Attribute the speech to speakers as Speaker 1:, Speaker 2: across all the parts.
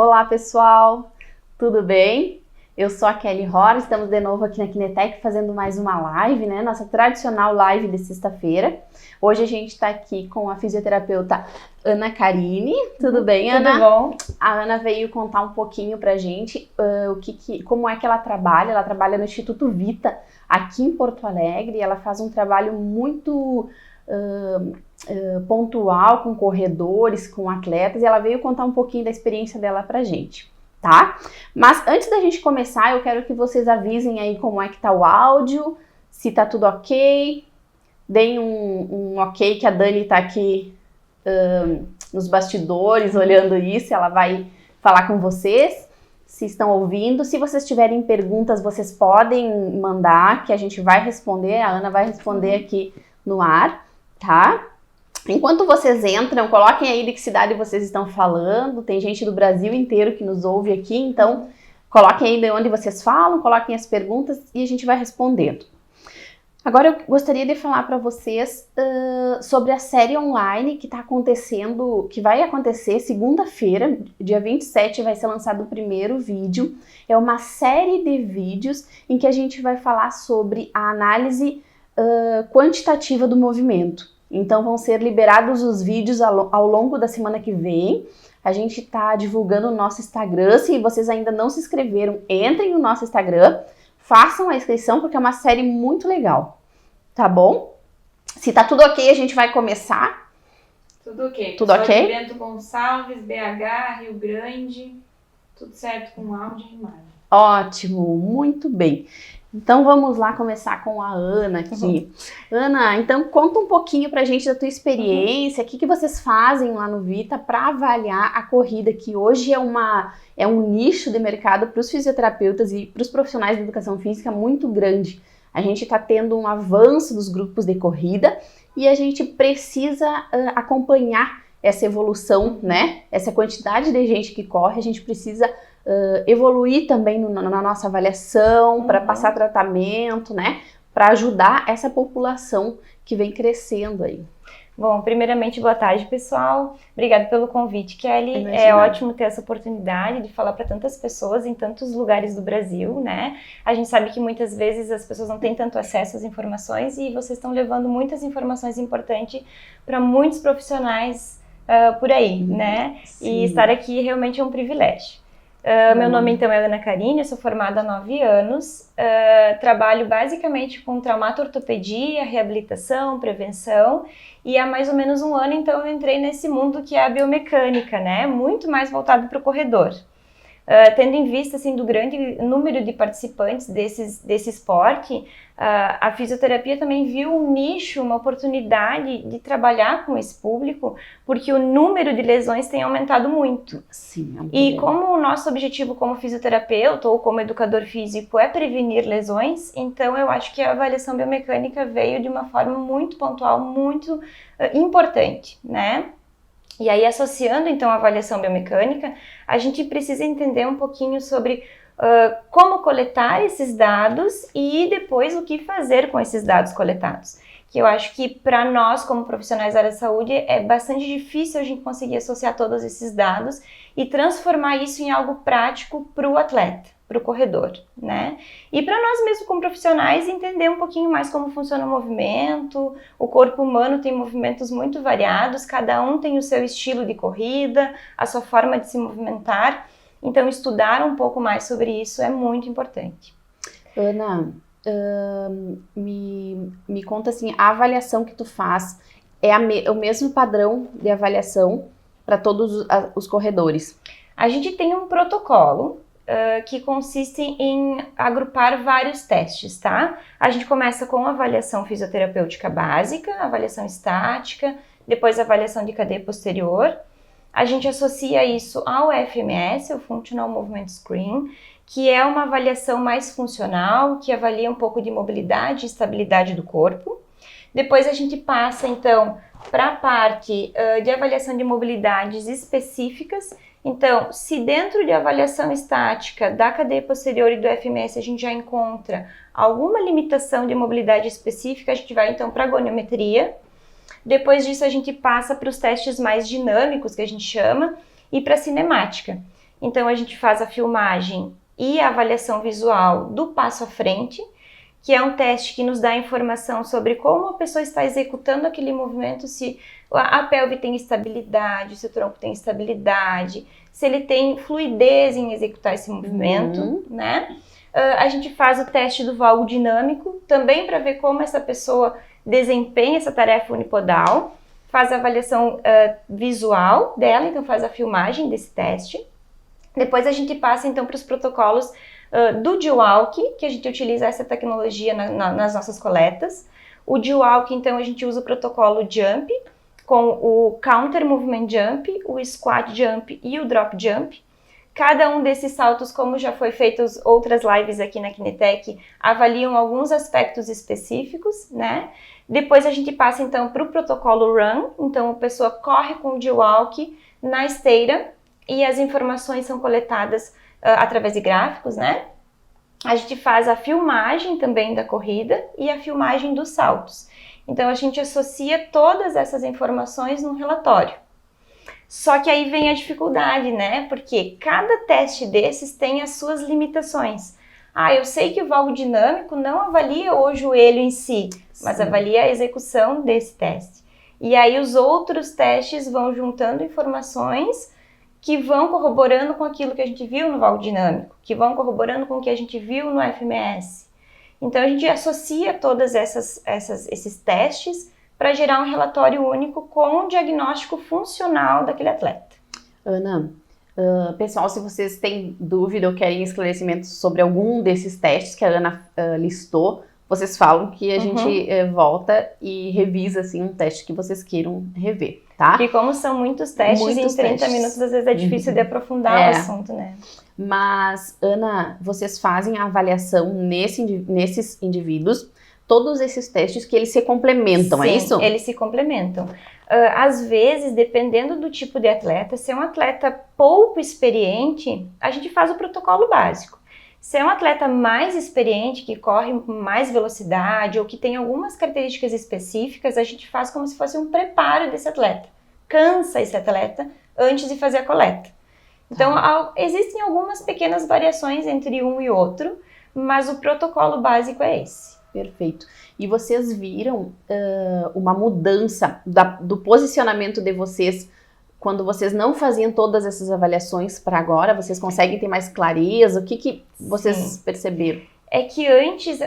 Speaker 1: Olá pessoal, tudo bem? Eu sou a Kelly Horror, estamos de novo aqui na Kinetec fazendo mais uma live, né? Nossa tradicional live de sexta-feira. Hoje a gente está aqui com a fisioterapeuta Ana Karine. Tudo bem, Ana?
Speaker 2: Tudo bom?
Speaker 1: A Ana veio contar um pouquinho pra gente como é que ela trabalha. Ela trabalha no Instituto Vita, aqui em Porto Alegre. Ela faz um trabalho muito pontual com corredores, com atletas, e ela veio contar um pouquinho da experiência dela pra gente, tá? Mas antes da gente começar, eu quero que vocês avisem aí como é que tá o áudio, se tá tudo ok, deem um ok, que a Dani tá aqui nos bastidores olhando isso, ela vai falar com vocês, se estão ouvindo. Se vocês tiverem perguntas, vocês podem mandar, que a gente vai responder, a Ana vai responder aqui no ar, tá? Enquanto vocês entram, coloquem aí de que cidade vocês estão falando. Tem gente do Brasil inteiro que nos ouve aqui, então coloquem aí de onde vocês falam, coloquem as perguntas e a gente vai respondendo. Agora eu gostaria de falar para vocês sobre a série online que está acontecendo, que vai acontecer segunda-feira, dia 27, vai ser lançado o primeiro vídeo. É uma série de vídeos em que a gente vai falar sobre a análise quantitativa do movimento. Então vão ser liberados os vídeos ao longo da semana que vem. A gente está divulgando no nosso Instagram. Se vocês ainda não se inscreveram, entrem no nosso Instagram, façam a inscrição porque é uma série muito legal, tá bom? Se tá tudo ok, a gente vai começar.
Speaker 2: Tudo ok.
Speaker 1: Tudo ok?
Speaker 2: Bento Gonçalves, BH, Rio Grande, tudo certo com áudio e imagem.
Speaker 1: Ótimo, muito bem. Então vamos lá começar com a Ana aqui. Ana, então conta um pouquinho pra gente da tua experiência, o que vocês fazem lá no Vita para avaliar a corrida, que hoje é um nicho de mercado para os fisioterapeutas e para os profissionais de educação física muito grande. A gente está tendo um avanço dos grupos de corrida e a gente precisa acompanhar essa evolução, né? Essa quantidade de gente que corre, a gente precisa evoluir também na nossa avaliação, para passar tratamento, né? Para ajudar essa população que vem crescendo aí.
Speaker 3: Bom, primeiramente, boa tarde, pessoal. Obrigada pelo convite, Kelly. É ótimo ter essa oportunidade de falar para tantas pessoas em tantos lugares do Brasil, né? A gente sabe que muitas vezes as pessoas não têm tanto acesso às informações e vocês estão levando muitas informações importantes para muitos profissionais por aí, né?
Speaker 1: Sim.
Speaker 3: E estar aqui realmente é um privilégio. Meu nome então é Ana Karine, eu sou formada há 9 anos, trabalho basicamente com traumato-ortopedia, reabilitação, prevenção, e há mais ou menos um ano então eu entrei nesse mundo que é a biomecânica, né, muito mais voltado para o corredor. Tendo em vista assim, do grande número de participantes desse esporte, a fisioterapia também viu um nicho, uma oportunidade de trabalhar com esse público, porque o número de lesões tem aumentado muito.
Speaker 1: Sim, é um
Speaker 3: E
Speaker 1: problema.
Speaker 3: como o nosso objetivo como fisioterapeuta ou como educador físico é prevenir lesões, então eu acho que a avaliação biomecânica veio de uma forma muito pontual, muito importante, né? E aí, associando então a avaliação biomecânica, a gente precisa entender um pouquinho sobre como coletar esses dados e depois o que fazer com esses dados coletados. Que eu acho que para nós, como profissionais da área da saúde, é bastante difícil a gente conseguir associar todos esses dados e transformar isso em algo prático para o atleta, para o corredor, né? E para nós mesmos como profissionais entender um pouquinho mais como funciona o movimento. O corpo humano tem movimentos muito variados, cada um tem o seu estilo de corrida, a sua forma de se movimentar. Então estudar um pouco mais sobre isso é muito importante.
Speaker 1: Ana, me conta assim, a avaliação que tu faz é o mesmo padrão de avaliação para todos os corredores?
Speaker 3: A gente tem um protocolo que consiste em agrupar vários testes, tá? A gente começa com a avaliação fisioterapêutica básica, avaliação estática, depois a avaliação de cadeia posterior. A gente associa isso ao FMS, o Functional Movement Screen, que é uma avaliação mais funcional, que avalia um pouco de mobilidade e estabilidade do corpo. Depois a gente passa, então, para a parte de avaliação de mobilidades específicas. Então, se dentro de avaliação estática da cadeia posterior e do FMS a gente já encontra alguma limitação de mobilidade específica, a gente vai, então, para a goniometria. Depois disso, a gente passa para os testes mais dinâmicos, que a gente chama, e para a cinemática. Então, a gente faz a filmagem e a avaliação visual do passo à frente, que é um teste que nos dá informação sobre como a pessoa está executando aquele movimento, se a pelve tem estabilidade, se o tronco tem estabilidade, se ele tem fluidez em executar esse movimento, né? A gente faz o teste do valgo dinâmico, também para ver como essa pessoa desempenha essa tarefa unipodal, faz a avaliação visual dela, então faz a filmagem desse teste. Depois a gente passa então para os protocolos do G-Walk, que a gente utiliza essa tecnologia nas nossas coletas. O G-Walk, então, a gente usa o protocolo Jump, com o Counter Movement Jump, o Squat Jump e o Drop Jump. Cada um desses saltos, como já foi feitos outras lives aqui na Kinetec, avaliam alguns aspectos específicos, né? Depois a gente passa então para o protocolo Run, então a pessoa corre com o G-Walk na esteira e as informações são coletadas através de gráficos, né? A gente faz a filmagem também da corrida e a filmagem dos saltos. Então a gente associa todas essas informações num relatório. Só que aí vem a dificuldade, né? Porque cada teste desses tem as suas limitações. Eu sei que o valgo dinâmico não avalia o joelho em si, mas avalia a execução desse teste. E aí os outros testes vão juntando informações que vão corroborando com aquilo que a gente viu no valgo dinâmico, que vão corroborando com o que a gente viu no FMS. Então a gente associa todas esses testes para gerar um relatório único com um diagnóstico funcional daquele atleta.
Speaker 1: Ana, pessoal, se vocês têm dúvida ou querem esclarecimentos sobre algum desses testes que a Ana listou, vocês falam que a gente volta e revisa assim, um teste que vocês queiram rever, tá?
Speaker 3: E como são muitos testes, em 30 minutos às vezes é difícil de aprofundar o assunto, né?
Speaker 1: Mas, Ana, vocês fazem a avaliação nesses indivíduos, todos esses testes que eles se complementam,
Speaker 3: Sim,
Speaker 1: é isso?
Speaker 3: Eles se complementam. Às vezes, dependendo do tipo de atleta, se é um atleta pouco experiente, a gente faz o protocolo básico. Se é um atleta mais experiente, que corre com mais velocidade ou que tem algumas características específicas, a gente faz como se fosse um preparo desse atleta. Cansa esse atleta antes de fazer a coleta. Então, existem algumas pequenas variações entre um e outro, mas o protocolo básico é esse.
Speaker 1: Perfeito. E vocês viram uma mudança do posicionamento de vocês quando vocês não faziam todas essas avaliações para agora? Vocês conseguem ter mais clareza? O que vocês perceberam?
Speaker 3: É que antes,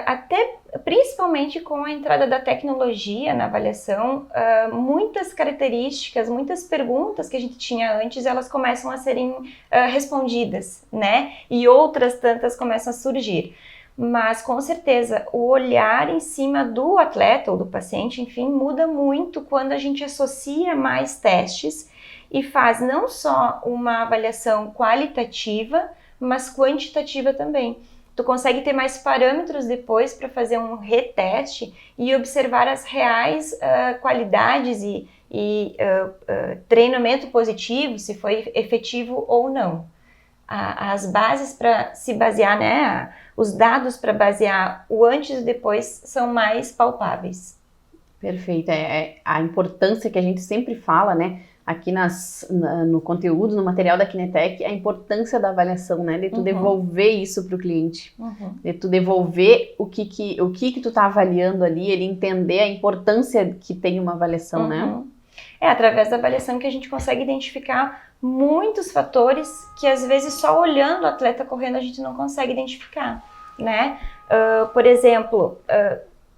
Speaker 3: até principalmente com a entrada da tecnologia na avaliação, muitas características, muitas perguntas que a gente tinha antes, elas começam a serem respondidas, né? E outras tantas começam a surgir. Mas, com certeza, o olhar em cima do atleta ou do paciente, enfim, muda muito quando a gente associa mais testes e faz não só uma avaliação qualitativa, mas quantitativa também. Tu consegue ter mais parâmetros depois para fazer um reteste e observar as reais qualidades e treinamento positivo, se foi efetivo ou não. As bases para se basear, né, os dados para basear o antes e o depois são mais palpáveis.
Speaker 1: Perfeito, a importância que a gente sempre fala, né, aqui no conteúdo, no material da Kinetec, a importância da avaliação, né, de tu devolver isso para o cliente, de tu devolver o que tu tá avaliando ali, ele entender a importância que tem uma avaliação, né?
Speaker 3: É através da avaliação que a gente consegue identificar muitos fatores que às vezes só olhando o atleta correndo a gente não consegue identificar, né? Por exemplo,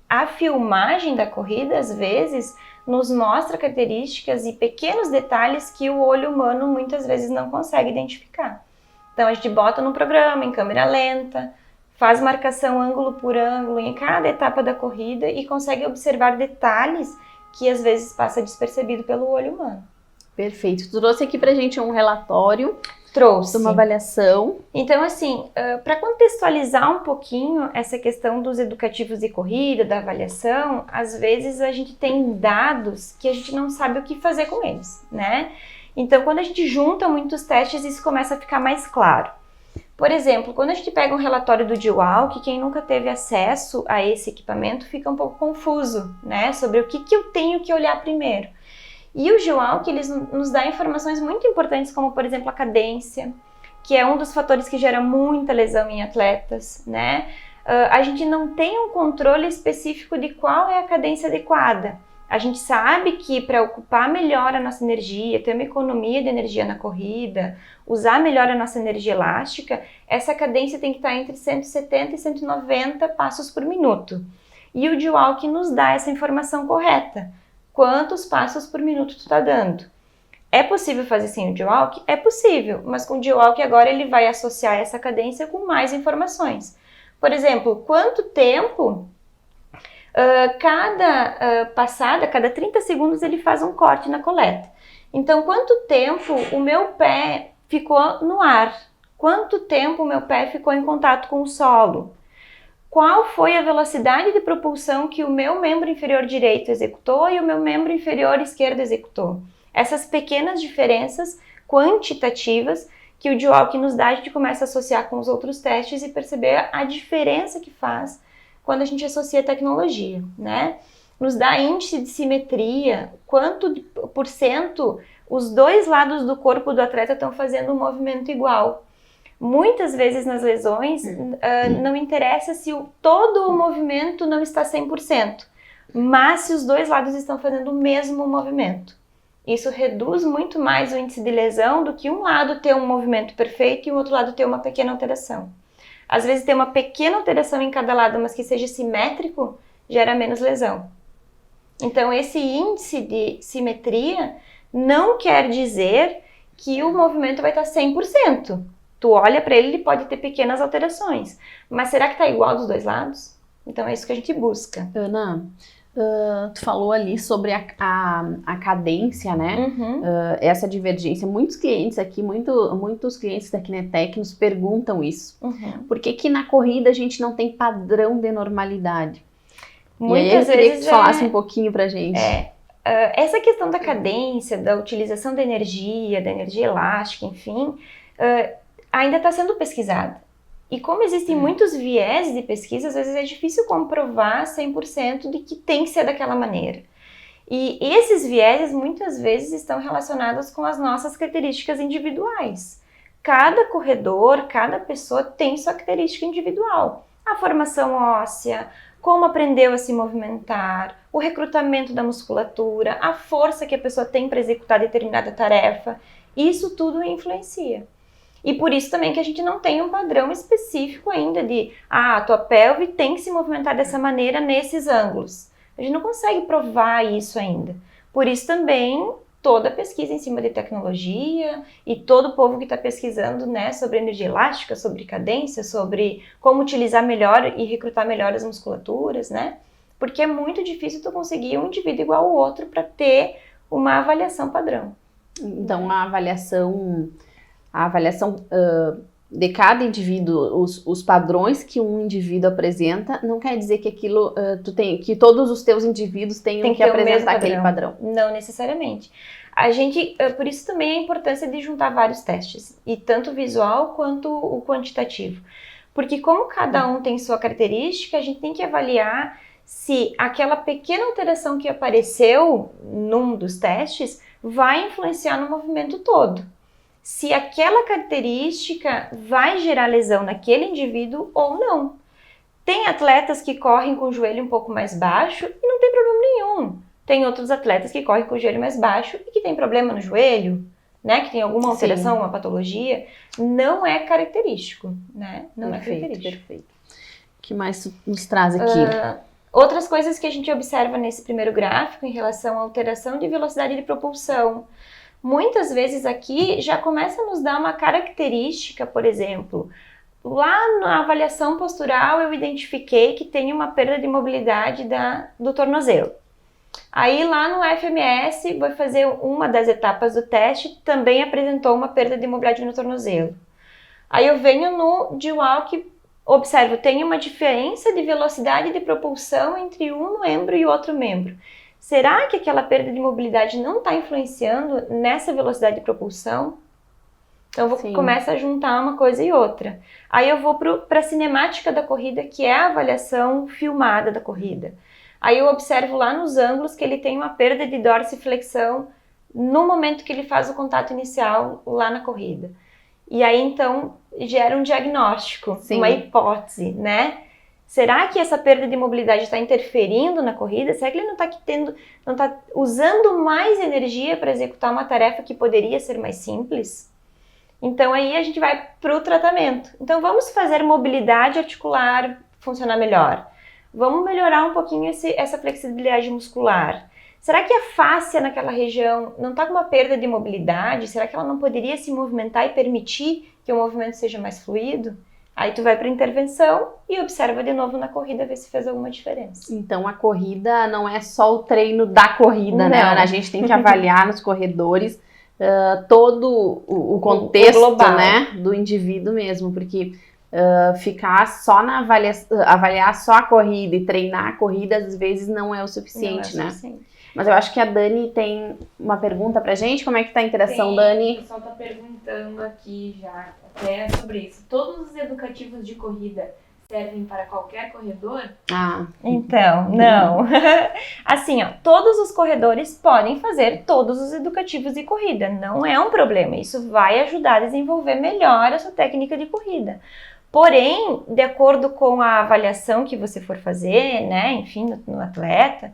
Speaker 3: a filmagem da corrida às vezes nos mostra características e pequenos detalhes que o olho humano muitas vezes não consegue identificar. Então a gente bota no programa em câmera lenta, faz marcação ângulo por ângulo em cada etapa da corrida e consegue observar detalhes que às vezes passa despercebido pelo olho humano.
Speaker 1: Perfeito. Tu trouxe aqui pra gente um relatório.
Speaker 3: Trouxe.
Speaker 1: Uma avaliação.
Speaker 3: Então, assim, para contextualizar um pouquinho essa questão dos educativos de corrida, da avaliação, às vezes a gente tem dados que a gente não sabe o que fazer com eles, né? Então, quando a gente junta muitos testes, isso começa a ficar mais claro. Por exemplo, quando a gente pega um relatório do G-Walk, quem nunca teve acesso a esse equipamento fica um pouco confuso, né? Sobre o que eu tenho que olhar primeiro. E o G-Walk, eles nos dá informações muito importantes, como, por exemplo, a cadência, que é um dos fatores que gera muita lesão em atletas, né? A gente não tem um controle específico de qual é a cadência adequada. A gente sabe que para ocupar melhor a nossa energia, ter uma economia de energia na corrida, usar melhor a nossa energia elástica, essa cadência tem que estar entre 170 e 190 passos por minuto. E o G-Walk nos dá essa informação correta. Quantos passos por minuto tu está dando? É possível fazer sem o G-Walk? É possível, mas com o G-Walk agora ele vai associar essa cadência com mais informações. Por exemplo, quanto tempo, cada 30 segundos ele faz um corte na coleta. Então, quanto tempo o meu pé ficou no ar? Quanto tempo o meu pé ficou em contato com o solo? Qual foi a velocidade de propulsão que o meu membro inferior direito executou e o meu membro inferior esquerdo executou? Essas pequenas diferenças quantitativas que o G-Walk nos dá, a gente começa a associar com os outros testes e perceber a diferença que faz quando a gente associa tecnologia, né? Nos dá índice de simetria, quanto por cento os dois lados do corpo do atleta estão fazendo um movimento igual. Muitas vezes nas lesões não interessa se todo o movimento não está 100%, mas se os dois lados estão fazendo o mesmo movimento. Isso reduz muito mais o índice de lesão do que um lado ter um movimento perfeito e o outro lado ter uma pequena alteração. Às vezes ter uma pequena alteração em cada lado, mas que seja simétrico, gera menos lesão. Então esse índice de simetria não quer dizer que o movimento vai estar 100%. Tu olha para ele pode ter pequenas alterações, mas será que está igual dos dois lados? Então é isso que a gente busca.
Speaker 1: Ana, tu falou ali sobre a cadência, né?
Speaker 3: Uhum.
Speaker 1: Essa divergência. Muitos clientes aqui, muitos clientes da Kinetec nos perguntam isso.
Speaker 3: Uhum.
Speaker 1: Por que na corrida a gente não tem padrão de normalidade?
Speaker 3: Muitas
Speaker 1: e aí, eu queria
Speaker 3: vezes
Speaker 1: que tu falasse um pouquinho pra gente.
Speaker 3: Essa questão da cadência, da utilização da energia elástica, enfim, ainda está sendo pesquisada. E como existem muitos viés de pesquisa, às vezes é difícil comprovar 100% de que tem que ser daquela maneira. E esses vieses muitas vezes estão relacionados com as nossas características individuais. Cada corredor, cada pessoa tem sua característica individual. A formação óssea, como aprendeu a se movimentar, o recrutamento da musculatura, a força que a pessoa tem para executar determinada tarefa. Isso tudo influencia. E por isso também que a gente não tem um padrão específico ainda de a tua pelve tem que se movimentar dessa maneira nesses ângulos. A gente não consegue provar isso ainda. Por isso também toda pesquisa em cima de tecnologia e todo o povo que está pesquisando, né, sobre energia elástica, sobre cadência, sobre como utilizar melhor e recrutar melhor as musculaturas, né? Porque é muito difícil tu conseguir um indivíduo igual ao outro para ter uma avaliação padrão.
Speaker 1: Então a avaliação de cada indivíduo, os padrões que um indivíduo apresenta, não quer dizer que aquilo que todos os teus indivíduos tenham que apresentar aquele padrão.
Speaker 3: Não necessariamente. A gente, por isso também a importância de juntar vários testes, e tanto o visual quanto o quantitativo. Porque como cada um tem sua característica, a gente tem que avaliar se aquela pequena alteração que apareceu num dos testes vai influenciar no movimento todo. Se aquela característica vai gerar lesão naquele indivíduo ou não. Tem atletas que correm com o joelho um pouco mais baixo e não tem problema nenhum. Tem outros atletas que correm com o joelho mais baixo e que tem problema no joelho, né? Que tem alguma alteração, uma patologia. Não é característico, né? Não é característico.
Speaker 1: Perfeito. O que mais tu nos traz aqui?
Speaker 3: Outras coisas que a gente observa nesse primeiro gráfico em relação à alteração de velocidade de propulsão. Muitas vezes aqui já começa a nos dar uma característica, por exemplo, lá na avaliação postural eu identifiquei que tem uma perda de mobilidade do tornozelo. Aí lá no FMS, vou fazer uma das etapas do teste, também apresentou uma perda de mobilidade no tornozelo. Aí eu venho no G-Walk, observo, tem uma diferença de velocidade de propulsão entre um membro e outro membro. Será que aquela perda de mobilidade não está influenciando nessa velocidade de propulsão? Então eu começo a juntar uma coisa e outra. Aí eu vou para a cinemática da corrida, que é a avaliação filmada da corrida. Aí eu observo lá nos ângulos que ele tem uma perda de dorsiflexão no momento que ele faz o contato inicial lá na corrida. E aí, então, gera um diagnóstico,
Speaker 1: Sim.
Speaker 3: uma hipótese, né? Será que essa perda de mobilidade está interferindo na corrida? Será que ele não está usando mais energia para executar uma tarefa que poderia ser mais simples? Então, aí a gente vai para o tratamento. Então, vamos fazer mobilidade articular funcionar melhor. Vamos melhorar um pouquinho essa flexibilidade muscular. Será que a fáscia naquela região não está com uma perda de mobilidade? Será que ela não poderia se movimentar e permitir que o movimento seja mais fluido? Aí tu vai para a intervenção e observa de novo na corrida, ver se fez alguma diferença.
Speaker 1: Então a corrida não é só o treino da corrida, né, Ana? A gente tem que avaliar nos corredores todo o contexto,
Speaker 3: o global,
Speaker 1: né, do indivíduo mesmo, porque ficar só na avaliar só a corrida e treinar a corrida às vezes não é o suficiente, né? Mas eu acho que a Dani tem uma pergunta pra gente. Como é que tá a interação, Dani?
Speaker 2: O pessoal tá perguntando aqui já, até sobre isso. Todos os educativos de corrida servem para qualquer corredor?
Speaker 3: Então, não. Assim, ó, todos os corredores podem fazer todos os educativos de corrida. Não é um problema. Isso vai ajudar a desenvolver melhor a sua técnica de corrida. Porém, de acordo com a avaliação que você for fazer, né, enfim, no atleta,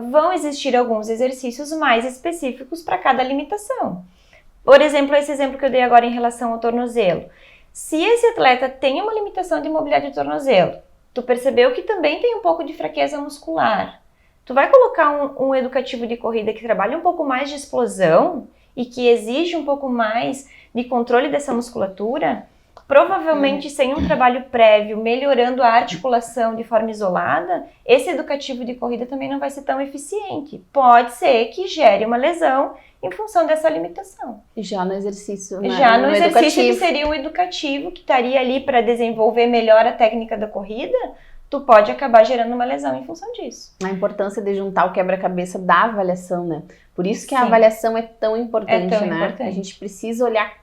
Speaker 3: vão existir alguns exercícios mais específicos para cada limitação. Por exemplo, esse exemplo que eu dei agora em relação ao tornozelo. Se esse atleta tem uma limitação de mobilidade do tornozelo, tu percebeu que também tem um pouco de fraqueza muscular, tu vai colocar um educativo de corrida que trabalha um pouco mais de explosão e que exige um pouco mais de controle dessa musculatura, provavelmente sem um trabalho prévio, melhorando a articulação de forma isolada, esse educativo de corrida também não vai ser tão eficiente. Pode ser que gere uma lesão em função dessa limitação.
Speaker 1: Já no exercício, né?
Speaker 3: Já no exercício que seria o educativo, que estaria ali para desenvolver melhor a técnica da corrida, tu pode acabar gerando uma lesão em função disso.
Speaker 1: A importância de juntar o quebra-cabeça da avaliação, né? Por isso que a avaliação é tão importante, né? Importante. A gente precisa olhar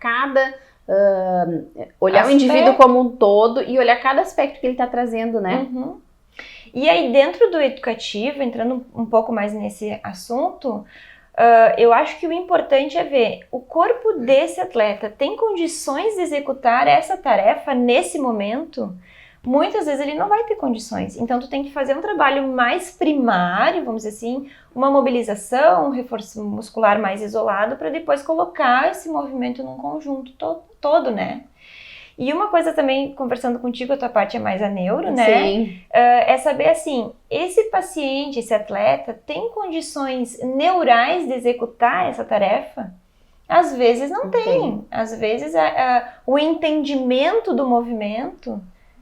Speaker 1: olhar o indivíduo como um todo e olhar cada aspecto que ele está trazendo, né?
Speaker 3: Uhum. E aí, dentro do educativo, entrando um pouco mais nesse assunto, eu acho que o importante é ver o corpo desse atleta tem condições de executar essa tarefa nesse momento. Muitas vezes ele não vai ter condições, então tu tem que fazer um trabalho mais primário, vamos dizer assim, uma mobilização, um reforço muscular mais isolado para depois colocar esse movimento num conjunto todo, né? E uma coisa também, conversando contigo, a tua parte é mais a neuro, né?
Speaker 1: Sim.
Speaker 3: É saber assim, esse paciente, esse atleta tem condições neurais de executar essa tarefa? Às vezes não tem. Às vezes o entendimento do movimento,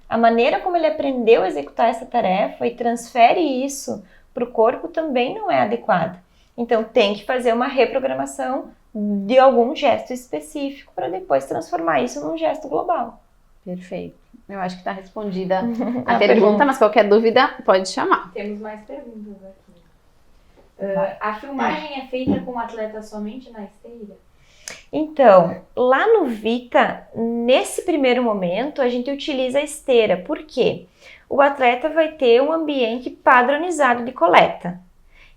Speaker 3: a maneira como ele aprendeu a executar essa tarefa e transfere isso para o corpo também não é adequada. Então tem que fazer uma reprogramação de algum gesto específico para depois transformar isso num gesto global.
Speaker 1: Perfeito. Eu acho que está respondida a pergunta, mas qualquer dúvida pode chamar.
Speaker 2: Temos mais perguntas aqui. A filmagem é feita com o atleta somente na esteira?
Speaker 3: Então, lá no Vita, nesse primeiro momento, a gente utiliza a esteira. Por quê? O atleta vai ter um ambiente padronizado de coleta.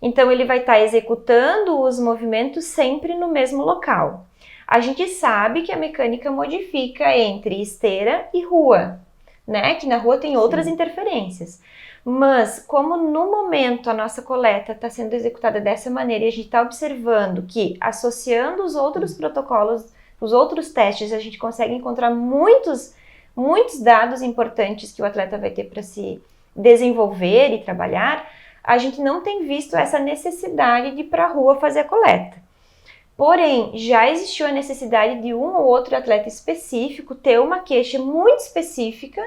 Speaker 3: Então, ele vai estar executando os movimentos sempre no mesmo local. A gente sabe que a mecânica modifica entre esteira e rua, né? Que na rua tem outras interferências. Mas, como no momento a nossa coleta está sendo executada dessa maneira e a gente está observando que, associando os outros protocolos, os outros testes, a gente consegue encontrar muitos dados importantes que o atleta vai ter para se desenvolver e trabalhar, a gente não tem visto essa necessidade de ir para a rua fazer a coleta. Porém, já existiu a necessidade de um ou outro atleta específico ter uma queixa muito específica.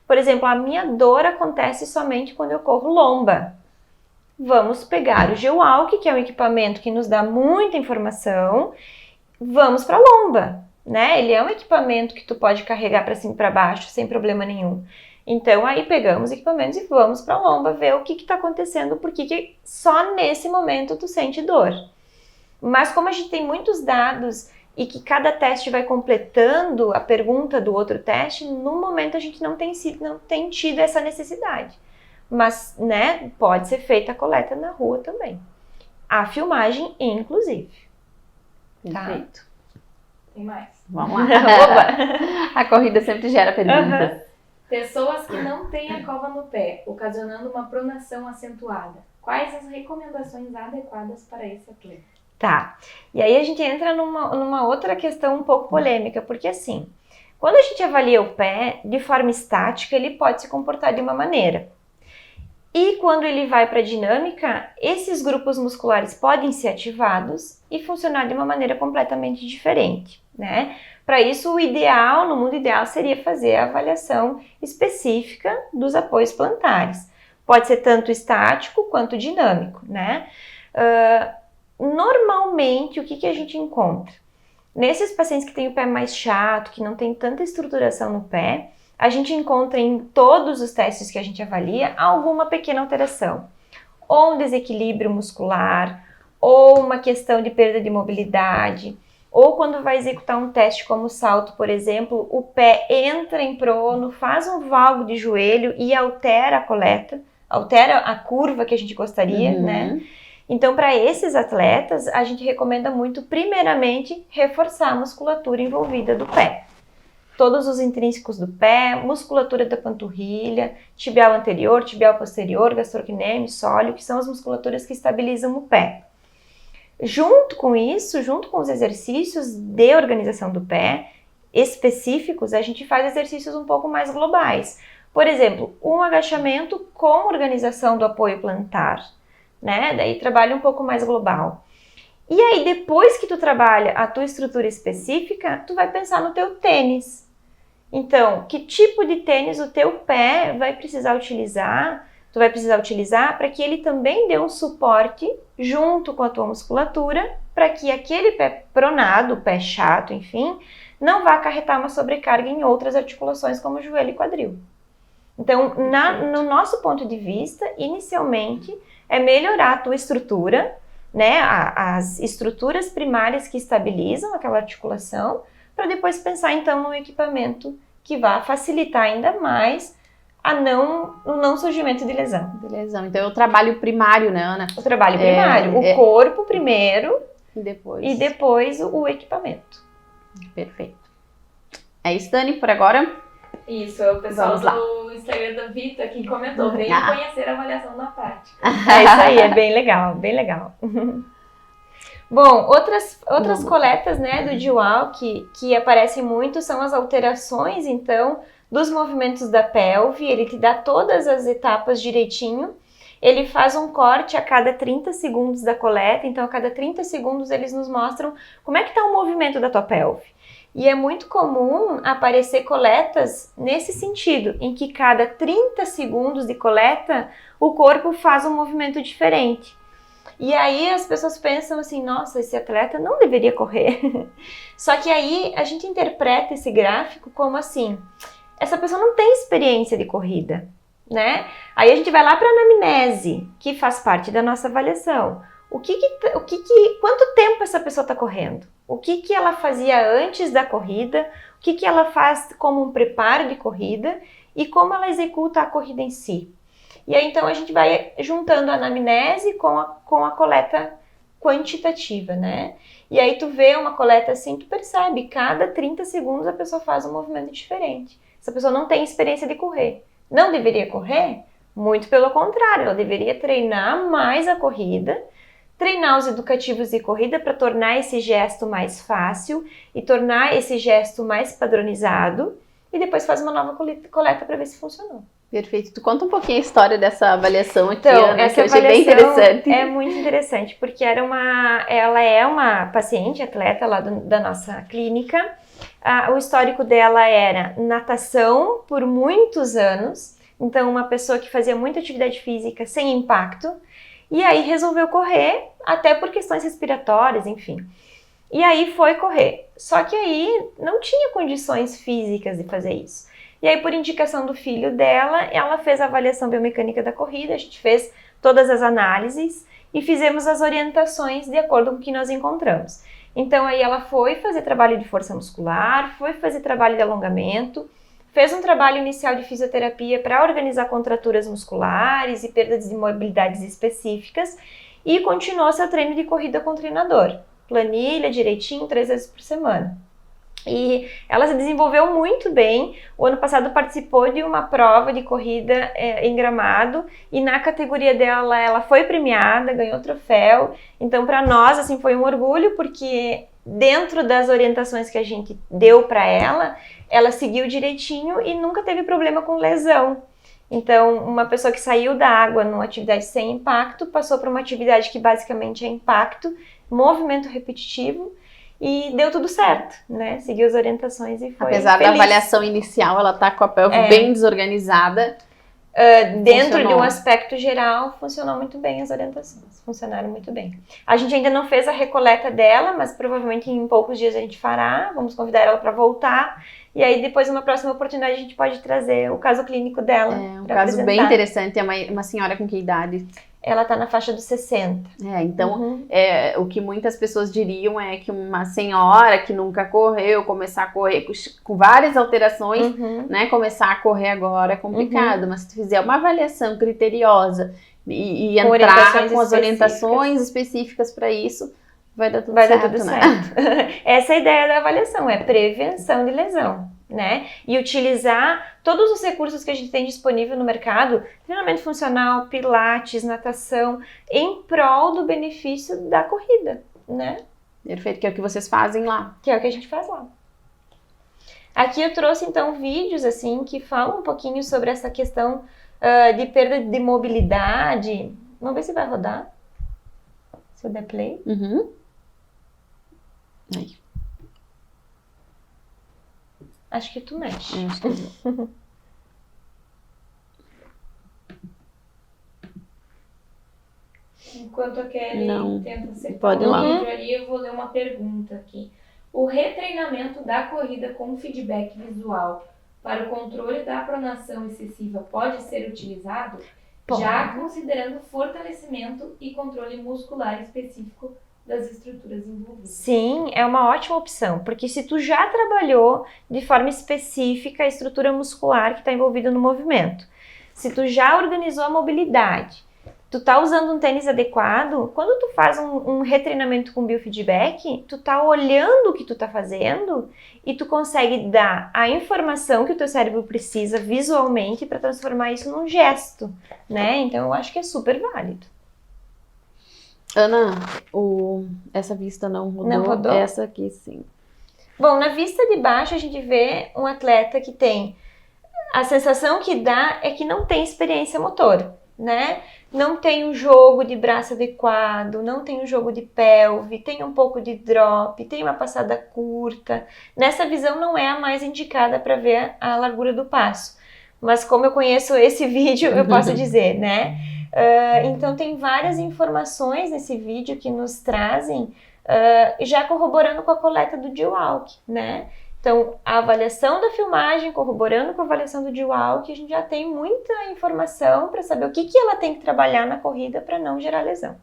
Speaker 3: Por exemplo, a minha dor acontece somente quando eu corro lomba. Vamos pegar o G-Walk, que é um equipamento que nos dá muita informação, vamos para a lomba, né? Ele é um equipamento que tu pode carregar para cima e para baixo sem problema nenhum. Então, aí pegamos equipamentos e vamos para a lomba ver o que está acontecendo, porque só nesse momento tu sente dor. Mas como a gente tem muitos dados e que cada teste vai completando a pergunta do outro teste, no momento a gente não tem tido essa necessidade. Mas, né, pode ser feita a coleta na rua também. A filmagem, inclusive.
Speaker 1: Perfeito.
Speaker 2: Tem mais.
Speaker 1: Vamos lá. A corrida sempre gera perguntas.
Speaker 2: Pessoas que não têm a cova no pé, ocasionando uma pronação acentuada. Quais as recomendações adequadas para esse atleta?
Speaker 3: Tá. E aí a gente entra numa outra questão um pouco polêmica, porque assim, quando a gente avalia o pé de forma estática, ele pode se comportar de uma maneira. E quando ele vai para a dinâmica, esses grupos musculares podem ser ativados e funcionar de uma maneira completamente diferente, né? Para isso, o ideal, no mundo ideal, seria fazer a avaliação específica dos apoios plantares. Pode ser tanto estático quanto dinâmico, né? Normalmente, o que a gente encontra? Nesses pacientes que têm o pé mais chato, que não tem tanta estruturação no pé, a gente encontra em todos os testes que a gente avalia alguma pequena alteração. Ou um desequilíbrio muscular, ou uma questão de perda de mobilidade, ou quando vai executar um teste como o salto, por exemplo, o pé entra em prono, faz um valgo de joelho e altera a coleta, altera a curva que a gente gostaria, né? Então, para esses atletas, a gente recomenda muito, primeiramente, reforçar a musculatura envolvida do pé. Todos os intrínsecos do pé, musculatura da panturrilha, tibial anterior, tibial posterior, gastrocnêmio, sóleo, que são as musculaturas que estabilizam o pé. Junto com isso, junto com os exercícios de organização do pé específicos, a gente faz exercícios um pouco mais globais. Por exemplo, um agachamento com organização do apoio plantar, né? Daí trabalha um pouco mais global. E aí, depois que tu trabalha a tua estrutura específica, tu vai pensar no teu tênis. Então, que tipo de tênis o teu pé vai precisar utilizar? Tu vai precisar utilizar para que ele também dê um suporte junto com a tua musculatura, para que aquele pé pronado, pé chato, enfim, não vá acarretar uma sobrecarga em outras articulações como joelho e quadril. Então, no nosso ponto de vista, inicialmente, é melhorar a tua estrutura, né, as estruturas primárias que estabilizam aquela articulação, para depois pensar então no equipamento que vai facilitar ainda mais o não surgimento de lesão.
Speaker 1: Então é o trabalho primário, né, Ana?
Speaker 3: O trabalho primário, o corpo primeiro
Speaker 1: e
Speaker 3: depois o equipamento.
Speaker 1: Perfeito. É isso, Dani, por agora?
Speaker 2: Isso, o pessoal do Instagram da Vita aqui comentou, venha conhecer a avaliação na prática.
Speaker 3: É isso aí, é bem legal, bem legal. Bom, outras coletas, né, do Dual que aparecem muito são as alterações, então, dos movimentos da pelve. Ele te dá todas as etapas direitinho. Ele faz um corte a cada 30 segundos da coleta, então a cada 30 segundos eles nos mostram como é que está o movimento da tua pelve. E é muito comum aparecer coletas nesse sentido, em que cada 30 segundos de coleta o corpo faz um movimento diferente. E aí as pessoas pensam assim, nossa, esse atleta não deveria correr. Só que aí a gente interpreta esse gráfico como assim, essa pessoa não tem experiência de corrida, né? Aí a gente vai lá para a anamnese, que faz parte da nossa avaliação. Quanto tempo essa pessoa está correndo? O que ela fazia antes da corrida? O que ela faz como um preparo de corrida? E como ela executa a corrida em si? E aí, então, a gente vai juntando a anamnese com a coleta quantitativa, né? E aí, tu vê uma coleta assim, tu percebe, cada 30 segundos a pessoa faz um movimento diferente. Essa pessoa não tem experiência de correr. Não deveria correr? Muito pelo contrário, ela deveria treinar mais a corrida, treinar os educativos de corrida para tornar esse gesto mais fácil e tornar esse gesto mais padronizado e depois faz uma nova coleta para ver se funcionou.
Speaker 1: Perfeito. Tu conta um pouquinho a história dessa avaliação aqui,
Speaker 3: então,
Speaker 1: Ana,
Speaker 3: essa
Speaker 1: que eu achei bem interessante.
Speaker 3: É muito interessante, porque ela é uma paciente, atleta lá da nossa clínica. O histórico dela era natação por muitos anos, então uma pessoa que fazia muita atividade física sem impacto, e aí resolveu correr, até por questões respiratórias, enfim. E aí foi correr. Só que aí não tinha condições físicas de fazer isso. E aí, por indicação do filho dela, ela fez a avaliação biomecânica da corrida, a gente fez todas as análises e fizemos as orientações de acordo com o que nós encontramos. Então, aí ela foi fazer trabalho de força muscular, foi fazer trabalho de alongamento, fez um trabalho inicial de fisioterapia para organizar contraturas musculares e perdas de mobilidades específicas e continuou seu treino de corrida com o treinador. planilha, direitinho, 3 vezes por semana. E ela se desenvolveu muito bem. O ano passado participou de uma prova de corrida em Gramado e na categoria dela ela foi premiada, ganhou troféu. Então para nós assim foi um orgulho porque dentro das orientações que a gente deu para ela seguiu direitinho e nunca teve problema com lesão. Então uma pessoa que saiu da água numa atividade sem impacto passou para uma atividade que basicamente é impacto, movimento repetitivo. E deu tudo certo, né? Seguiu as orientações e foi
Speaker 1: Apesar
Speaker 3: feliz.
Speaker 1: da avaliação inicial, ela tá com a pelve bem desorganizada.
Speaker 3: Dentro de um aspecto geral, funcionou muito bem as orientações. Funcionaram muito bem. A gente ainda não fez a recoleta dela, mas provavelmente em poucos dias a gente fará. Vamos convidar ela para voltar. E aí depois, numa próxima oportunidade, a gente pode trazer o caso clínico dela.
Speaker 1: É um caso bem interessante. É uma senhora com que idade?
Speaker 3: Ela está na faixa dos 60.
Speaker 1: Então, o que muitas pessoas diriam é que uma senhora que nunca correu, começar a correr com várias alterações, né? Começar a correr agora é complicado, mas se tu fizer uma avaliação criteriosa e entrar com as orientações específicas para isso, vai dar tudo certo.
Speaker 3: Essa é a ideia da avaliação, é prevenção de lesão. Né? E utilizar todos os recursos que a gente tem disponível no mercado, treinamento funcional, pilates, natação, em prol do benefício da corrida, né?
Speaker 1: Perfeito, que é o que vocês fazem lá.
Speaker 3: Que é o que a gente faz lá. Aqui eu trouxe então vídeos assim que falam um pouquinho sobre essa questão de perda de mobilidade. Vamos ver se vai rodar. Se eu der play.
Speaker 1: Aí.
Speaker 3: Acho que tu mexe.
Speaker 1: Acho que eu...
Speaker 2: Enquanto a Kelly tenta acertar
Speaker 1: pode ir lá.
Speaker 2: vídeo ali, eu vou ler uma pergunta aqui. O retreinamento da corrida com feedback visual para o controle da pronação excessiva pode ser utilizado?
Speaker 3: Pode.
Speaker 2: Já considerando fortalecimento e controle muscular específico das estruturas envolvidas.
Speaker 3: Sim, é uma ótima opção, porque se tu já trabalhou de forma específica a estrutura muscular que está envolvida no movimento, se tu já organizou a mobilidade, tu tá usando um tênis adequado, quando tu faz um retreinamento com biofeedback, tu tá olhando o que tu tá fazendo e tu consegue dar a informação que o teu cérebro precisa visualmente para transformar isso num gesto, né? Então eu acho que é super válido.
Speaker 1: Ana, essa vista não rodou.
Speaker 3: Não rodou?
Speaker 1: Essa aqui sim.
Speaker 3: Bom, na vista de baixo a gente vê um atleta que tem... A sensação que dá é que não tem experiência motora, né? Não tem um jogo de braço adequado, não tem um jogo de pelve, tem um pouco de drop, tem uma passada curta. Nessa visão não é a mais indicada para ver a largura do passo. Mas como eu conheço esse vídeo, eu posso dizer, né? Então tem várias informações nesse vídeo que nos trazem, já corroborando com a coleta do G-Walk, né? Então, a avaliação da filmagem, corroborando com a avaliação do G-Walk, a gente já tem muita informação para saber o que ela tem que trabalhar na corrida para não gerar lesão.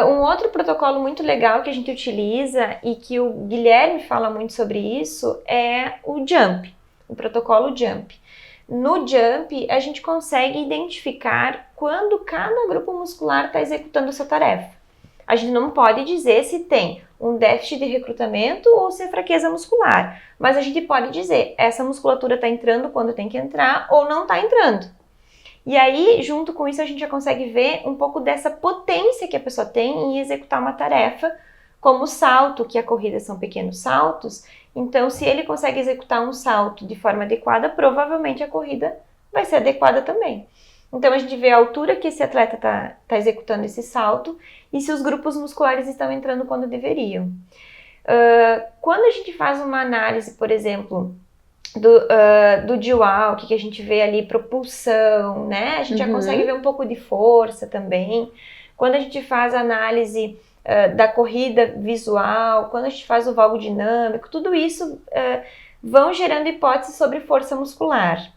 Speaker 3: Um outro protocolo muito legal que a gente utiliza e que o Guilherme fala muito sobre isso é o JUMP, o protocolo JUMP. No JUMP, a gente consegue identificar quando cada grupo muscular está executando a sua tarefa. A gente não pode dizer se tem um déficit de recrutamento ou se é fraqueza muscular, mas a gente pode dizer, essa musculatura está entrando quando tem que entrar ou não está entrando. E aí, junto com isso, a gente já consegue ver um pouco dessa potência que a pessoa tem em executar uma tarefa, como o salto, que a corrida são pequenos saltos. Então, se ele consegue executar um salto de forma adequada, provavelmente a corrida vai ser adequada também. Então, a gente vê a altura que esse atleta está executando esse salto e se os grupos musculares estão entrando quando deveriam. Quando a gente faz uma análise, por exemplo, do G-Walk, que a gente vê ali propulsão, né? A gente já consegue ver um pouco de força também. Quando a gente faz a análise da corrida visual, quando a gente faz o valgo dinâmico, tudo isso vão gerando hipóteses sobre força muscular.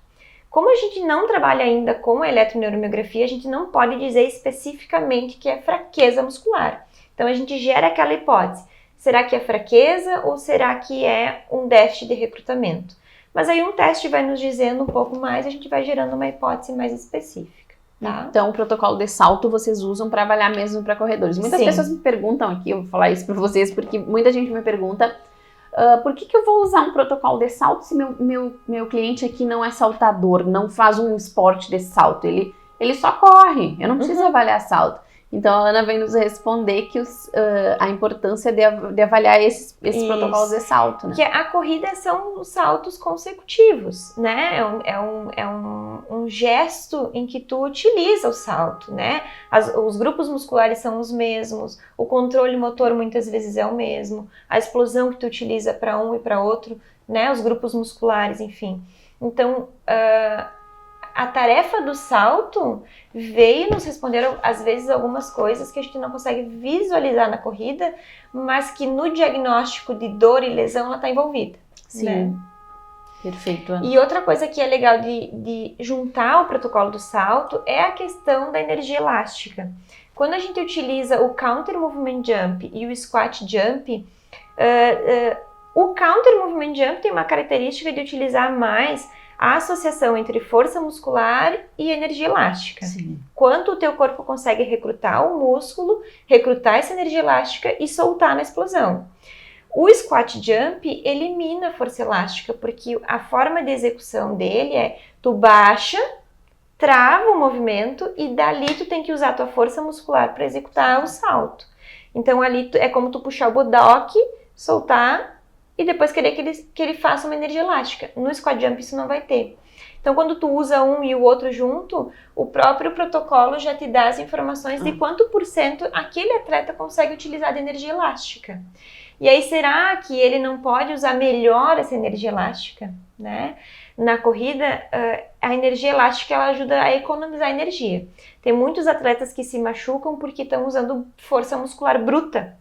Speaker 3: Como a gente não trabalha ainda com a eletroneuromiografia, a gente não pode dizer especificamente que é fraqueza muscular. Então a gente gera aquela hipótese. Será que é fraqueza ou será que é um déficit de recrutamento? Mas aí um teste vai nos dizendo um pouco mais e a gente vai gerando uma hipótese mais específica. tá?
Speaker 1: Então, o protocolo de salto vocês usam para avaliar mesmo para corredores. Muitas
Speaker 3: Sim.
Speaker 1: pessoas me perguntam aqui, eu vou falar isso para vocês, porque muita gente me pergunta por que eu vou usar um protocolo de salto se meu cliente aqui não é saltador, não faz um esporte de salto, ele só corre, eu não preciso avaliar salto. Então, a Ana vem nos responder que a importância de avaliar esses protocolos de salto, né?
Speaker 3: Que a corrida são os saltos consecutivos, né? É um gesto em que tu utiliza o salto, né? Os grupos musculares são os mesmos, o controle motor muitas vezes é o mesmo, a explosão que tu utiliza para um e para outro, né? Os grupos musculares, enfim. Então, a tarefa do salto veio nos responder, às vezes, algumas coisas que a gente não consegue visualizar na corrida, mas que no diagnóstico de dor e lesão ela está envolvida.
Speaker 1: Sim,
Speaker 3: né?
Speaker 1: Perfeito, Ana.
Speaker 3: E outra coisa que é legal de juntar o protocolo do salto é a questão da energia elástica. Quando a gente utiliza o Counter Movement Jump e o Squat Jump, o Counter Movement Jump tem uma característica de utilizar mais a associação entre força muscular e energia elástica.
Speaker 1: Sim.
Speaker 3: Quanto o teu corpo consegue recrutar o músculo, recrutar essa energia elástica e soltar na explosão. O squat jump elimina a força elástica, porque a forma de execução dele é tu baixa, trava o movimento e dali tu tem que usar a tua força muscular para executar o salto. Então ali é como tu puxar o bodoque, soltar e depois querer que ele faça uma energia elástica. No squat jump isso não vai ter. Então quando tu usa um e o outro junto, o próprio protocolo já te dá as informações de quanto por cento aquele atleta consegue utilizar de energia elástica. E aí será que ele não pode usar melhor essa energia elástica, né? Na corrida, a energia elástica ela ajuda a economizar energia. Tem muitos atletas que se machucam porque estão usando força muscular bruta.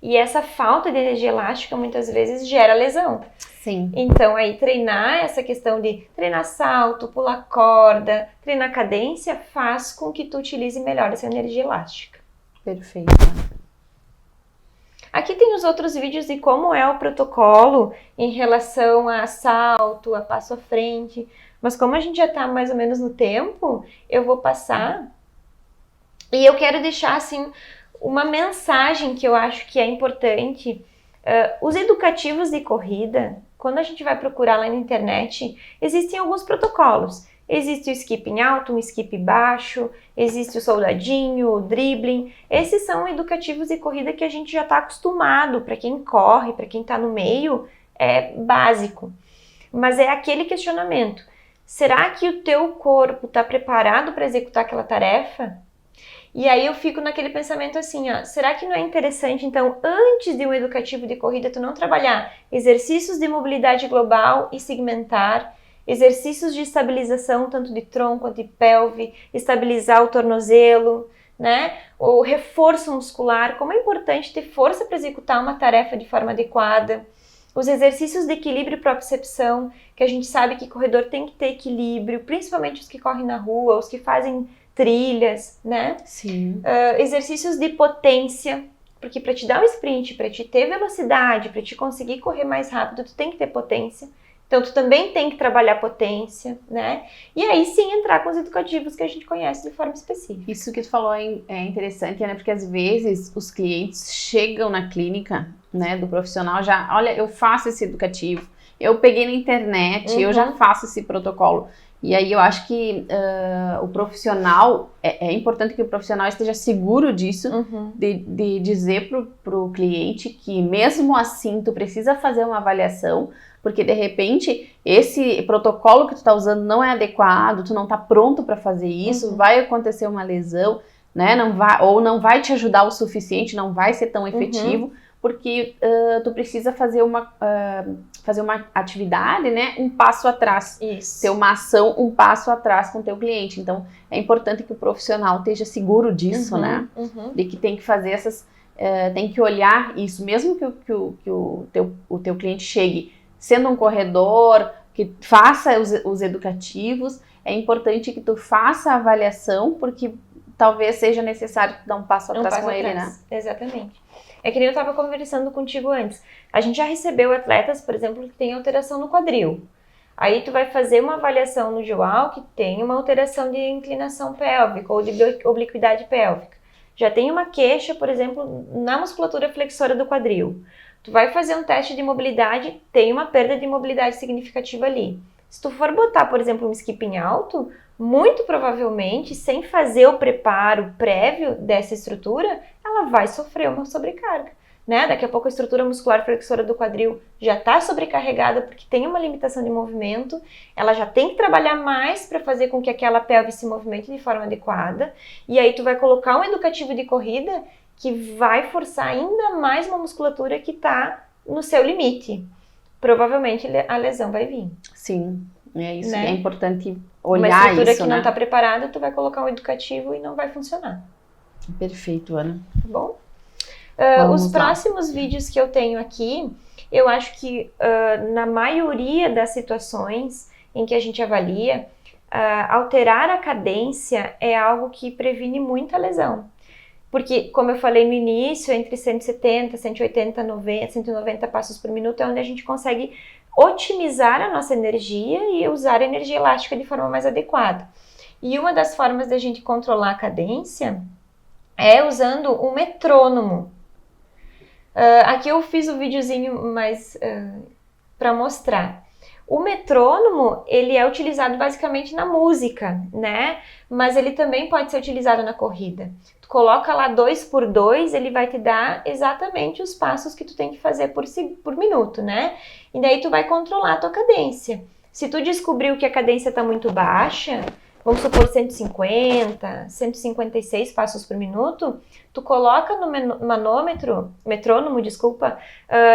Speaker 3: E essa falta de energia elástica muitas vezes gera lesão.
Speaker 1: Sim.
Speaker 3: Então aí treinar essa questão de treinar salto, pular corda, treinar cadência faz com que tu utilize melhor essa energia elástica.
Speaker 1: Perfeito.
Speaker 3: Aqui tem os outros vídeos de como é o protocolo em relação a salto, a passo à frente. Mas como a gente já está mais ou menos no tempo, eu vou passar. E eu quero deixar assim uma mensagem que eu acho que é importante. Os educativos de corrida, quando a gente vai procurar lá na internet, existem alguns protocolos. Existe o skipping alto, um skip baixo, existe o soldadinho, o dribbling. Esses são educativos de corrida que a gente já está acostumado. Para quem corre, para quem está no meio, é básico. Mas é aquele questionamento. Será que o teu corpo está preparado para executar aquela tarefa? E aí eu fico naquele pensamento assim, ó, será que não é interessante, então, antes de um educativo de corrida, tu não trabalhar exercícios de mobilidade global e segmentar, exercícios de estabilização, tanto de tronco quanto de pelve, estabilizar o tornozelo, né? O reforço muscular, como é importante ter força para executar uma tarefa de forma adequada. Os exercícios de equilíbrio e propriocepção, que a gente sabe que corredor tem que ter equilíbrio, principalmente os que correm na rua, os que fazem trilhas, né?
Speaker 1: Sim.
Speaker 3: Exercícios de potência, porque para te dar um sprint, para te ter velocidade, para te conseguir correr mais rápido, tu tem que ter potência. Então, tu também tem que trabalhar potência, né? E aí sim entrar com os educativos que a gente conhece de forma específica.
Speaker 1: Isso que tu falou é interessante, né? Porque às vezes os clientes chegam na clínica, né, do profissional já, olha, eu faço esse educativo, eu peguei na internet, eu já faço esse protocolo. E aí eu acho que o profissional, é importante que o profissional esteja seguro disso, de dizer pro cliente que mesmo assim tu precisa fazer uma avaliação, porque de repente esse protocolo que tu tá usando não é adequado, tu não tá pronto para fazer isso, vai acontecer uma lesão, né? Não vai te ajudar o suficiente, não vai ser tão efetivo, porque tu precisa fazer uma atividade, né, um passo atrás.
Speaker 3: Isso.
Speaker 1: Ter uma ação um passo atrás com o teu cliente. Então, é importante que o profissional esteja seguro disso, né? De que tem que fazer tem que olhar isso, mesmo que o teu cliente chegue sendo um corredor, que faça os educativos, é importante que tu faça a avaliação, porque talvez seja necessário dar um passo atrás com ele, né?
Speaker 3: Exatamente. É que nem eu estava conversando contigo antes. A gente já recebeu atletas, por exemplo, que têm alteração no quadril. Aí tu vai fazer uma avaliação no GEUAL que tem uma alteração de inclinação pélvica ou de obliquidade pélvica. Já tem uma queixa, por exemplo, na musculatura flexora do quadril. Tu vai fazer um teste de mobilidade, tem uma perda de mobilidade significativa ali. Se tu for botar, por exemplo, um skipping alto, muito provavelmente, sem fazer o preparo prévio dessa estrutura, ela vai sofrer uma sobrecarga, né? Daqui a pouco a estrutura muscular flexora do quadril já está sobrecarregada porque tem uma limitação de movimento, ela já tem que trabalhar mais para fazer com que aquela pelve se movimente de forma adequada, e aí tu vai colocar um educativo de corrida que vai forçar ainda mais uma musculatura que está no seu limite. Provavelmente a lesão vai vir.
Speaker 1: Sim, é isso,
Speaker 3: né?
Speaker 1: É importante
Speaker 3: Uma
Speaker 1: olhar
Speaker 3: estrutura
Speaker 1: isso,
Speaker 3: que não
Speaker 1: né?
Speaker 3: está preparada, tu vai colocar um educativo e não vai funcionar.
Speaker 1: Perfeito, Ana.
Speaker 3: Tá bom?
Speaker 1: Vamos
Speaker 3: Os
Speaker 1: lá.
Speaker 3: próximos vídeos que eu tenho aqui, eu acho que na maioria das situações em que a gente avalia, alterar a cadência é algo que previne muita lesão. Porque, como eu falei no início, entre 170, 180, 90, 190 passos por minuto é onde a gente consegue otimizar a nossa energia e usar a energia elástica de forma mais adequada. E uma das formas da gente controlar a cadência é usando um metrônomo. Aqui eu fiz um videozinho mais para mostrar. O metrônomo, ele é utilizado basicamente na música, né? Mas ele também pode ser utilizado na corrida. Tu coloca lá 2x2, ele vai te dar exatamente os passos que tu tem que fazer por minuto, né? E daí tu vai controlar a tua cadência. Se tu descobriu que a cadência está muito baixa, vamos supor 150, 156 passos por minuto, tu coloca no metrônomo,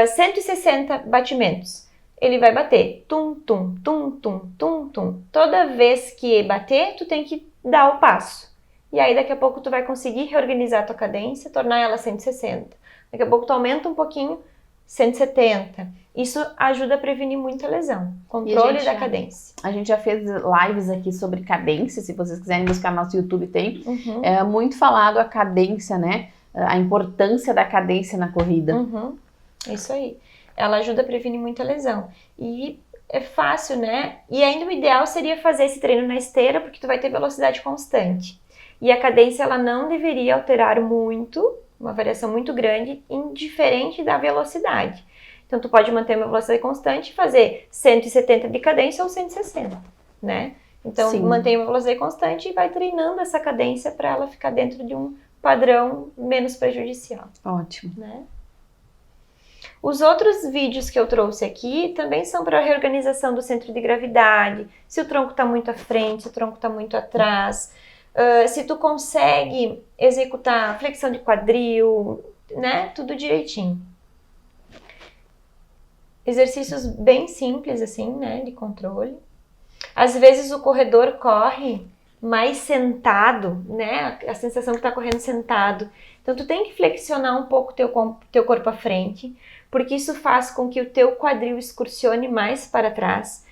Speaker 3: 160 batimentos. Ele vai bater, tum, tum, tum, tum, tum, tum. Toda vez que bater, tu tem que dar o passo. E aí daqui a pouco tu vai conseguir reorganizar a tua cadência, tornar ela 160. Daqui a pouco tu aumenta um pouquinho, 170. Isso ajuda a prevenir muita lesão. Controle da cadência.
Speaker 1: A gente já fez lives aqui sobre cadência, se vocês quiserem buscar no nosso YouTube tem. É muito falado a cadência, né? A importância da cadência na corrida.
Speaker 3: Isso aí. Ela ajuda a prevenir muita lesão. E é fácil, né? E ainda o ideal seria fazer esse treino na esteira, porque tu vai ter velocidade constante. E a cadência, ela não deveria alterar muito, uma variação muito grande, indiferente da velocidade. Então, tu pode manter uma velocidade constante e fazer 170 de cadência ou 160, né? Então, mantém uma velocidade constante e vai treinando essa cadência para ela ficar dentro de um padrão menos prejudicial.
Speaker 1: Ótimo.
Speaker 3: Né? Os outros vídeos que eu trouxe aqui também são para a reorganização do centro de gravidade, se o tronco está muito à frente, se o tronco está muito atrás, se tu consegue executar flexão de quadril, né? Tudo direitinho. Exercícios bem simples assim, né? De controle. Às vezes o corredor corre mais sentado, né? A sensação que está correndo sentado. Então tu tem que flexionar um pouco teu corpo à frente, porque isso faz com que o teu quadril excursione mais para trás,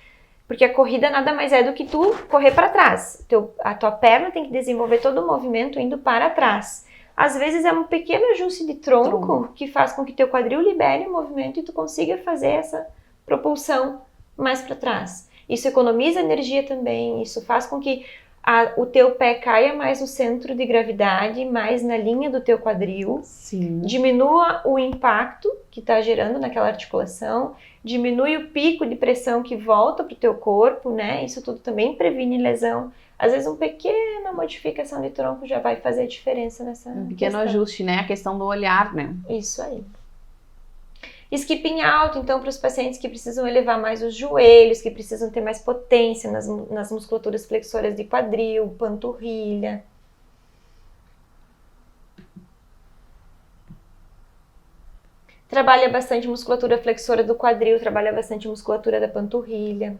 Speaker 3: porque a corrida nada mais é do que tu correr para trás. A tua perna tem que desenvolver todo o movimento indo para trás. Às vezes é um pequeno ajuste de tronco que faz com que teu quadril libere o movimento e tu consiga fazer essa propulsão mais para trás. Isso economiza energia também, isso faz com que o teu pé caia mais no centro de gravidade, mais na linha do teu quadril, diminua o impacto que está gerando naquela articulação, diminui o pico de pressão que volta para o teu corpo, né? Isso tudo também previne lesão. Às vezes uma pequena modificação de tronco já vai fazer diferença nessa
Speaker 1: pequeno ajuste, né? A questão do olhar, né?
Speaker 3: Isso aí. Skipping alto, então, para os pacientes que precisam elevar mais os joelhos, que precisam ter mais potência nas musculaturas flexoras de quadril, panturrilha. Trabalha bastante musculatura flexora do quadril, trabalha bastante musculatura da panturrilha.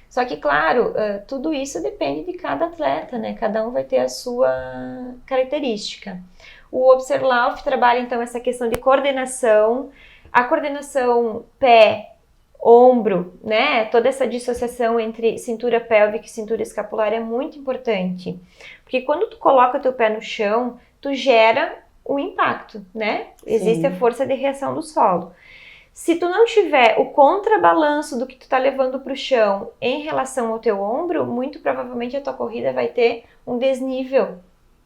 Speaker 3: Só que, claro, tudo isso depende de cada atleta, né? Cada um vai ter a sua característica. O Obserlauf trabalha, então, essa questão de coordenação, a coordenação pé-ombro, né? Toda essa dissociação entre cintura pélvica e cintura escapular é muito importante. Porque quando tu coloca o teu pé no chão, tu gera um impacto, né? Existe a força de reação do solo. Se tu não tiver o contrabalanço do que tu tá levando pro chão em relação ao teu ombro, muito provavelmente a tua corrida vai ter um desnível,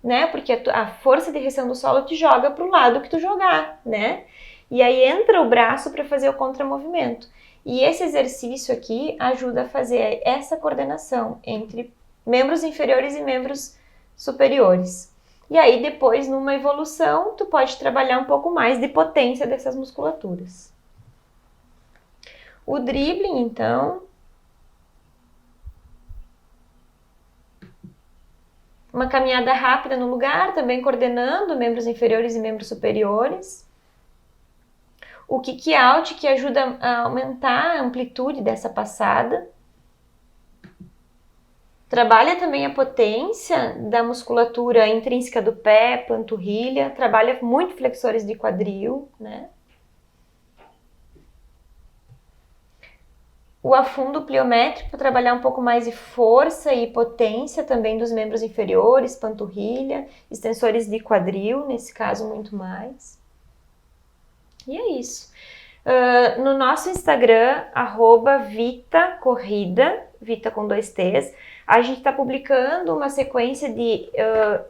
Speaker 3: né? Porque a força de reação do solo te joga pro lado que tu jogar, né? E aí entra o braço para fazer o contramovimento. E esse exercício aqui ajuda a fazer essa coordenação entre membros inferiores e membros superiores. E aí depois, numa evolução, tu pode trabalhar um pouco mais de potência dessas musculaturas. O dribbling, então, uma caminhada rápida no lugar, também coordenando membros inferiores e membros superiores. O kick out, que ajuda a aumentar a amplitude dessa passada. Trabalha também a potência da musculatura intrínseca do pé, panturrilha. Trabalha muito flexores de quadril, né? O afundo pliométrico para trabalhar um pouco mais de força e potência também dos membros inferiores, panturrilha, extensores de quadril, nesse caso muito mais. E é isso. No nosso Instagram, @VitaCorrida, Vita com 2 T's, a gente está publicando uma sequência de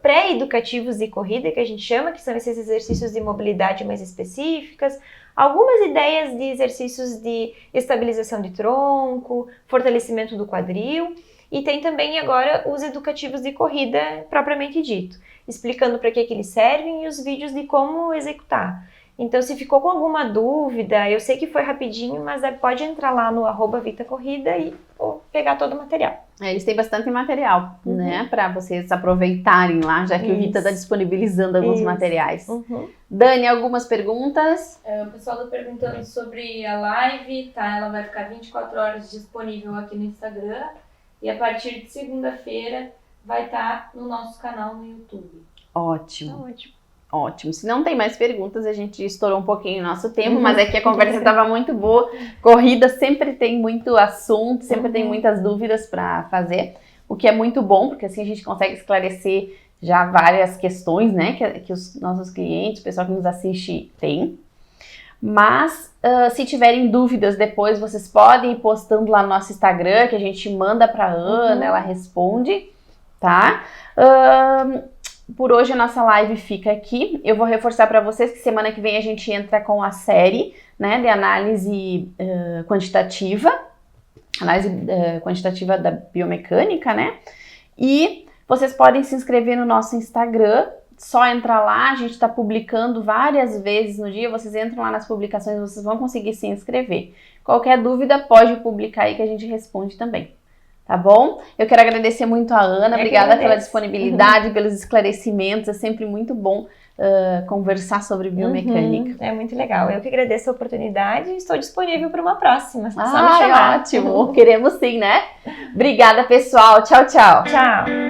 Speaker 3: pré-educativos de corrida, que a gente chama, que são esses exercícios de mobilidade mais específicas, algumas ideias de exercícios de estabilização de tronco, fortalecimento do quadril, e tem também agora os educativos de corrida propriamente dito, explicando para que eles servem e os vídeos de como executar. Então, se ficou com alguma dúvida, eu sei que foi rapidinho, mas pode entrar lá no @VitaCorrida e pegar todo o material.
Speaker 1: Eles têm bastante material, né, para vocês aproveitarem lá, já que o Vita está disponibilizando alguns materiais. Dani, algumas perguntas?
Speaker 2: O pessoal está perguntando sobre a live, tá? Ela vai ficar 24 horas disponível aqui no Instagram e a partir de segunda-feira vai estar no nosso canal no YouTube.
Speaker 1: Ótimo. Tá ótimo. Ótimo. Se não tem mais perguntas, a gente estourou um pouquinho o nosso tempo, mas é que a conversa estava muito boa. Corrida sempre tem muito assunto, sempre tem muitas dúvidas para fazer, o que é muito bom, porque assim a gente consegue esclarecer já várias questões, né, que os nossos clientes, o pessoal que nos assiste tem. Mas se tiverem dúvidas depois, vocês podem ir postando lá no nosso Instagram, que a gente manda para a Ana, ela responde, tá? Por hoje a nossa live fica aqui. Eu vou reforçar para vocês que semana que vem a gente entra com a série, né, de análise quantitativa, quantitativa da biomecânica, né? E vocês podem se inscrever no nosso Instagram, só entrar lá, a gente está publicando várias vezes no dia, vocês entram lá nas publicações, vocês vão conseguir se inscrever. Qualquer dúvida pode publicar aí que a gente responde também. Tá bom? Eu quero agradecer muito a Ana, obrigada pela disponibilidade, pelos esclarecimentos, é sempre muito bom conversar sobre biomecânica.
Speaker 3: É muito legal, eu que agradeço a oportunidade e estou disponível para uma próxima. Só me chamar.
Speaker 1: Ótimo, queremos sim, né? Obrigada, pessoal, tchau, tchau.
Speaker 3: Tchau.